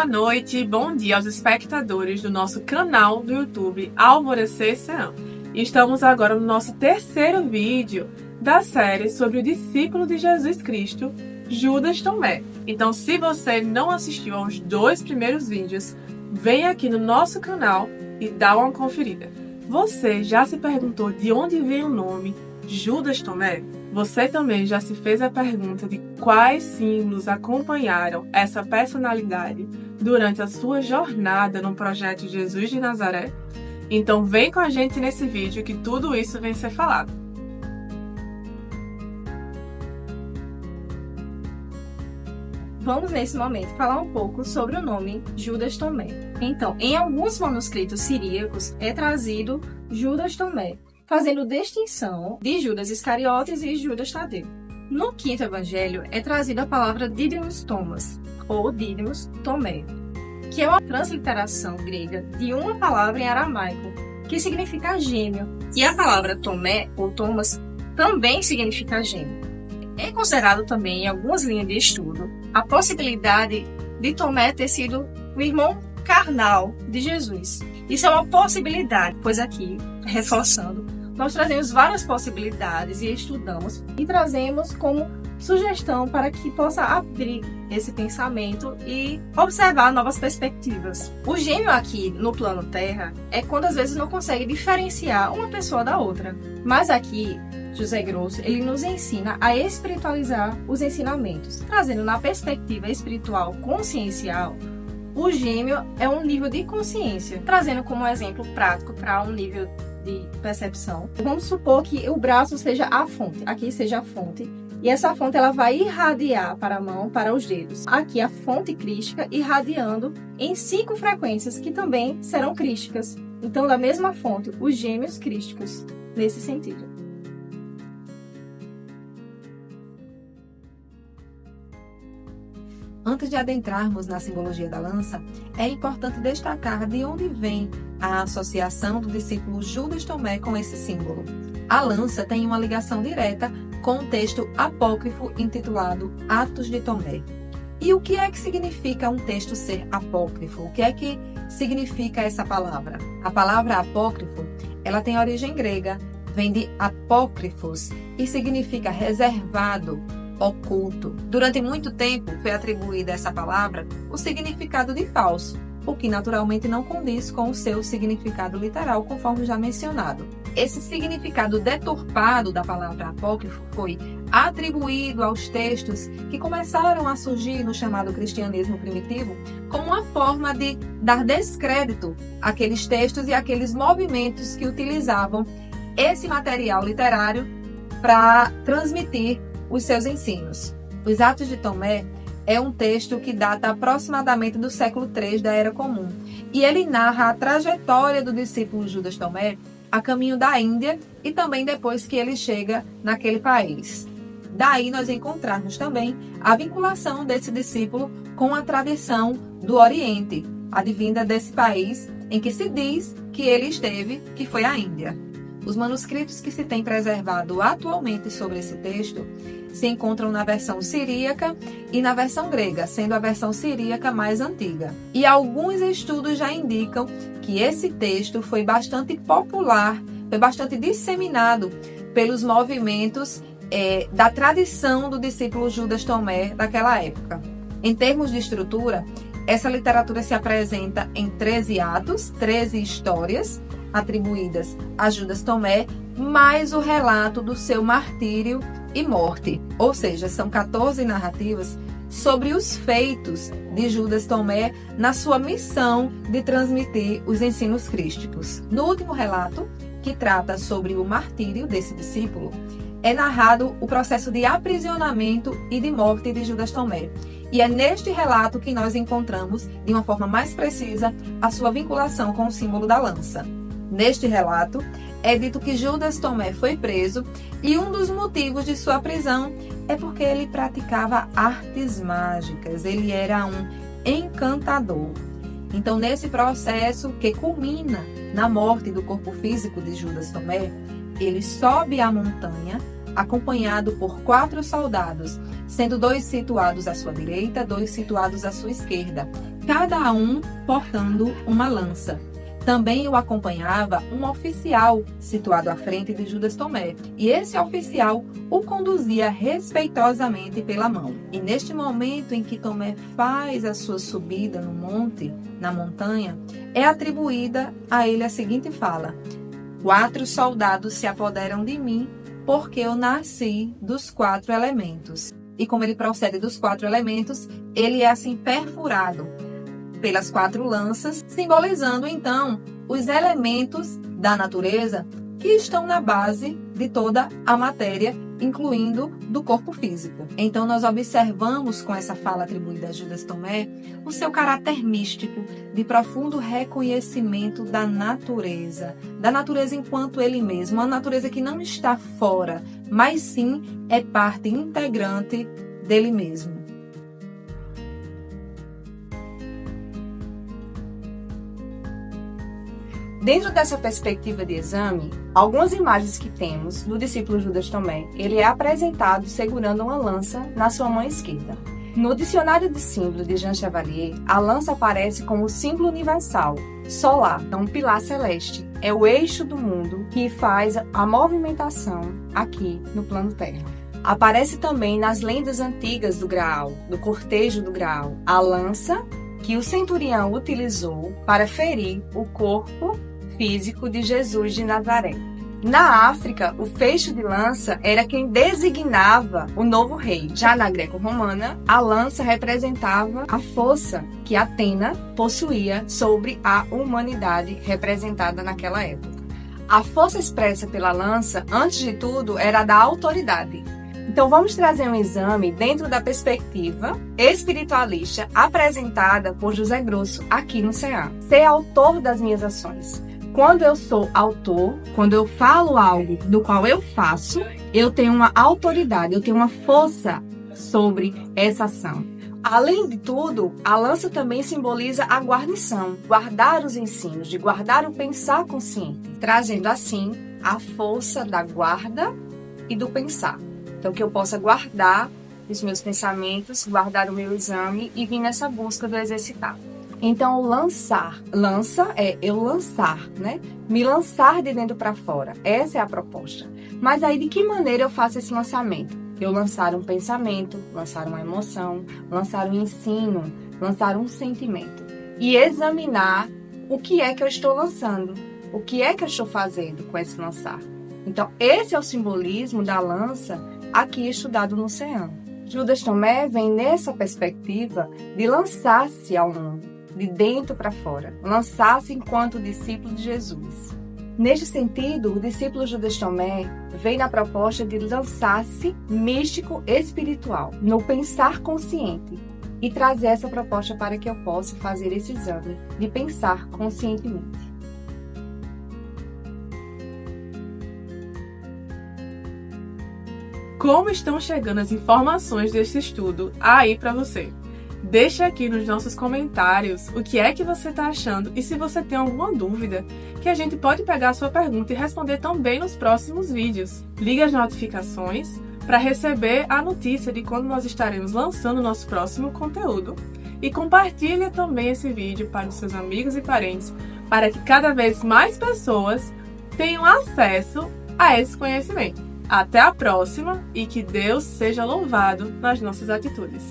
noite, bom dia aos espectadores do nosso canal do YouTube Alvorecer Ceã. Estamos agora no nosso terceiro vídeo da série sobre o discípulo de Jesus Cristo, Judas Tomé. Então, se você não assistiu aos dois primeiros vídeos, vem aqui no nosso canal e dá uma conferida. Você já se perguntou de onde vem o nome Judas Tomé? Você também já se fez a pergunta de quais símbolos acompanharam essa personalidade durante a sua jornada no projeto Jesus de Nazaré? Então vem com a gente nesse vídeo que tudo isso vem ser falado. Vamos nesse momento falar um pouco sobre o nome Judas Tomé. Então, em alguns manuscritos siríacos é trazido Judas Tomé, fazendo distinção de Judas Iscariotes e Judas Tadeu. No quinto evangelho é trazida a palavra Dídimos Thomas, ou Dídimos Tomé, que é uma transliteração grega de uma palavra em aramaico, que significa gêmeo, e a palavra Tomé, ou Thomas, também significa gêmeo. É considerado também em algumas linhas de estudo a possibilidade de Tomé ter sido o irmão carnal de Jesus. Isso é uma possibilidade, pois aqui, reforçando, nós trazemos várias possibilidades e estudamos e trazemos como sugestão para que possa abrir esse pensamento e observar novas perspectivas. O gêmeo aqui no plano Terra é quando às vezes não consegue diferenciar uma pessoa da outra. Mas aqui, José Grosso, ele nos ensina a espiritualizar os ensinamentos, trazendo na perspectiva espiritual consciencial. O gêmeo é um nível de consciência, trazendo como exemplo prático para um nível de percepção. Vamos supor que o braço seja a fonte, aqui seja a fonte, e essa fonte ela vai irradiar para a mão, para os dedos. Aqui a fonte crística irradiando em 5 frequências que também serão crísticas. Então, da mesma fonte, os gêmeos crísticos, nesse sentido. Antes de adentrarmos na simbologia da lança, é importante destacar de onde vem a associação do discípulo Judas Tomé com esse símbolo. A lança tem uma ligação direta com um texto apócrifo intitulado Atos de Tomé. E o que é que significa um texto ser apócrifo? O que é que significa essa palavra? A palavra apócrifo, ela tem origem grega, vem de apócrifos e significa reservado, oculto. Durante muito tempo foi atribuída a essa palavra o significado de falso, o que naturalmente não condiz com o seu significado literal, conforme já mencionado. Esse significado deturpado da palavra apócrifo foi atribuído aos textos que começaram a surgir no chamado cristianismo primitivo como uma forma de dar descrédito àqueles textos e àqueles movimentos que utilizavam esse material literário para transmitir os seus ensinos. Os Atos de Tomé é um texto que data aproximadamente do século III da Era Comum, e ele narra a trajetória do discípulo Judas Tomé a caminho da Índia e também depois que ele chega naquele país. Daí nós encontramos também a vinculação desse discípulo com a tradição do Oriente, advinda desse país em que se diz que ele esteve, que foi a Índia. Os manuscritos que se tem preservado atualmente sobre esse texto se encontram na versão siríaca e na versão grega, sendo a versão siríaca mais antiga. E alguns estudos já indicam que esse texto foi bastante popular, foi bastante disseminado pelos movimentos da tradição do discípulo Judas Tomé daquela época. Em termos de estrutura, essa literatura se apresenta em 13 atos, 13 histórias atribuídas a Judas Tomé, mais o relato do seu martírio e morte. Ou seja, são 14 narrativas sobre os feitos de Judas Tomé na sua missão de transmitir os ensinos crísticos. No último relato, que trata sobre o martírio desse discípulo, é narrado o processo de aprisionamento e de morte de Judas Tomé. E é neste relato que nós encontramos, de uma forma mais precisa, a sua vinculação com o símbolo da lança. Neste relato, é dito que Judas Tomé foi preso e um dos motivos de sua prisão é porque ele praticava artes mágicas, ele era um encantador. Então, nesse processo que culmina na morte do corpo físico de Judas Tomé, ele sobe a montanha acompanhado por 4 soldados, sendo 2 situados à sua direita, 2 situados à sua esquerda, cada um portando uma lança. Também o acompanhava um oficial situado à frente de Judas Tomé, e esse oficial o conduzia respeitosamente pela mão. E neste momento em que Tomé faz a sua subida no monte, na montanha, é atribuída a ele a seguinte fala: 4 soldados se apoderam de mim, porque eu nasci dos 4 elementos. E como ele procede dos 4 elementos, ele é assim perfurado pelas 4 lanças, simbolizando então os elementos da natureza que estão na base de toda a matéria, incluindo do corpo físico. Então nós observamos com essa fala atribuída a Judas Tomé o seu caráter místico de profundo reconhecimento da natureza enquanto ele mesmo, uma natureza que não está fora, mas sim é parte integrante dele mesmo. Dentro dessa perspectiva de exame, algumas imagens que temos do discípulo Judas Tomé, ele é apresentado segurando uma lança na sua mão esquerda. No dicionário de símbolo de Jean Chevalier, a lança aparece como símbolo universal, solar, um pilar celeste. É o eixo do mundo que faz a movimentação aqui no plano Terra. Aparece também nas lendas antigas do Graal, do cortejo do Graal, a lança que o centurião utilizou para ferir o corpo físico de Jesus de Nazaré. Na África, o feixe de lança era quem designava o novo rei. Já na greco-romana, a lança representava a força que Atena possuía sobre a humanidade representada naquela época. A força expressa pela lança, antes de tudo, era da autoridade. Então vamos trazer um exame dentro da perspectiva espiritualista apresentada por José Grosso aqui no CEA. Ser autor das minhas ações. Quando eu sou autor, quando eu falo algo do qual eu faço, eu tenho uma autoridade, eu tenho uma força sobre essa ação. Além de tudo, a lança também simboliza a guarnição, guardar os ensinos, de guardar o pensar consciente, trazendo assim a força da guarda e do pensar. Então, que eu possa guardar os meus pensamentos, guardar o meu exame e vir nessa busca do exercitar. Então, lança é eu lançar, né? Me lançar de dentro para fora. Essa é a proposta. Mas aí, de que maneira eu faço esse lançamento? Eu lançar um pensamento, lançar uma emoção, lançar um ensino, lançar um sentimento. E examinar o que é que eu estou lançando, o que é que eu estou fazendo com esse lançar. Então, esse é o simbolismo da lança aqui estudado no CEAM. Judas Tomé vem nessa perspectiva de lançar-se ao mundo, de dentro para fora, lançar-se enquanto discípulo de Jesus. Neste sentido, o discípulo Judas Tomé vem na proposta de lançar-se místico espiritual, no pensar consciente, e trazer essa proposta para que eu possa fazer esse exame de pensar conscientemente. Como estão chegando as informações desse estudo aí para você? Deixa aqui nos nossos comentários o que é que você está achando e se você tem alguma dúvida, que a gente pode pegar a sua pergunta e responder também nos próximos vídeos. Ligue as notificações para receber a notícia de quando nós estaremos lançando o nosso próximo conteúdo. E compartilhe também esse vídeo para os seus amigos e parentes, para que cada vez mais pessoas tenham acesso a esse conhecimento. Até a próxima e que Deus seja louvado nas nossas atitudes.